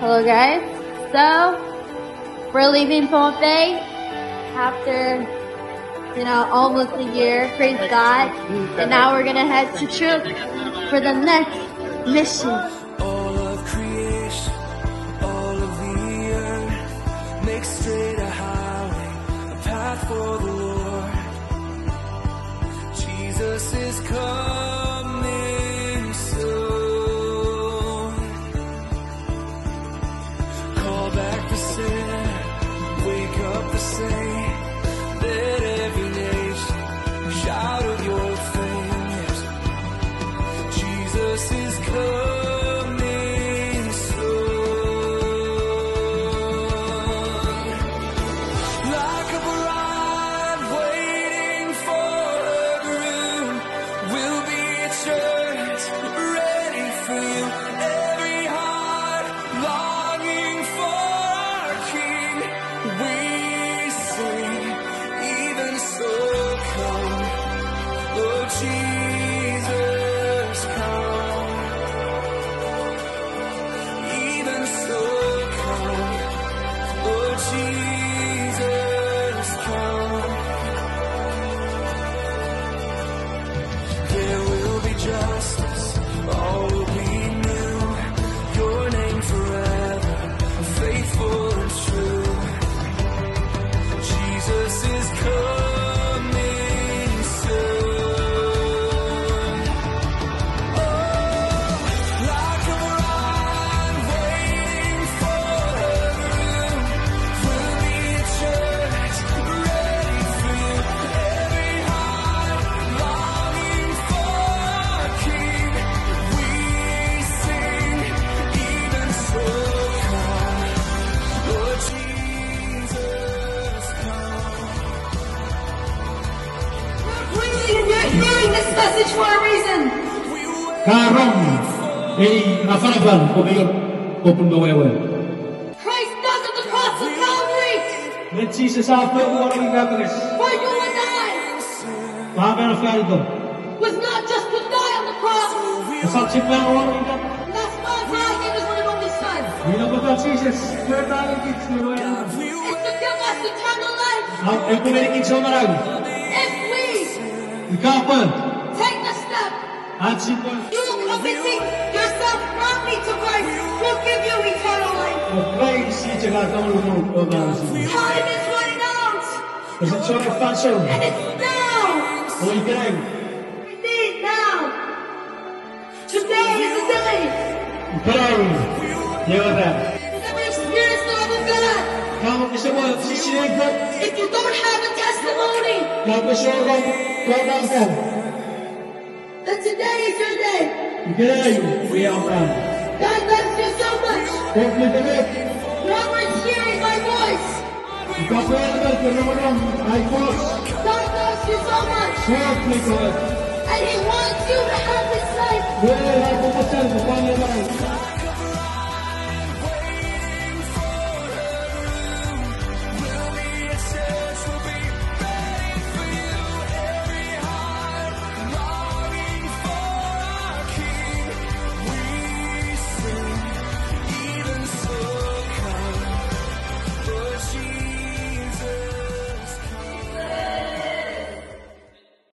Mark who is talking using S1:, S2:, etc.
S1: Hello guys, so we're leaving Pompeii after, almost a year, praise God, and now we're gonna head to Chile for the next mission.
S2: All of creation, all of the earth, make straight a highway, a path for the Lord. Jesus is coming soon. Call back the sinner, wake up the saint. Let every nation shout of your fame. Yes. Jesus is coming soon. Like a bride waiting for her groom, we'll be a church ready for you. Every heart longing for our King. We sing, even so come, Lord Jesus, come. Even so come, Lord Jesus, come. There will be justice, all will be new. Your name forever, faithful and true. Jesus is coming soon. Oh, like a bride waiting for her groom, we'll be a church ready for you. Every heart longing for our King. We sing, even so come, Lord Jesus, come.
S3: You're hearing this message for a reason.
S4: Karom ei afaraban ko mayor ko pundo wewe.
S3: Christ died at the cross of Calvary
S4: Let Jesus after orang igagares.
S3: for you and I.
S4: Pahagan afkari to.
S3: Was not just to die on the cross.
S4: Saksi pa orang igag.
S3: And that's why God gave his one and only Son.
S4: Bila betul Jesus bertali kits meloy.
S3: It's to give us eternal life.
S4: Ang pumelikit sa marag.
S3: If we
S4: Ikapan
S3: take the step,
S4: at simple.
S3: you will committing yourself wrongly to Christ, will give you eternal life.
S4: Pray si jaga kamu lumur orang si.
S3: Time is running out.
S4: Is it sort of fashion?
S3: And it's now.
S4: O ikreng.
S3: Indeed, now. Today is the day.
S4: Ikreng. Yewatan.
S3: Is every experience the love of God.
S4: Kamu kisah si sinegok.
S3: If you don't have a testimony,
S4: Kamu seorang kau
S3: then today is your day.
S4: Ikreng. Iyakan.
S3: God loves you so much.
S4: Kau melihat.
S3: Whoever is hearing my voice,
S4: Ikaw pwede ka ay kos.
S3: God loves you so much.
S4: Suot ni ko.
S3: And He wants you to have this life.
S4: Wala ko pasal ko pa naman.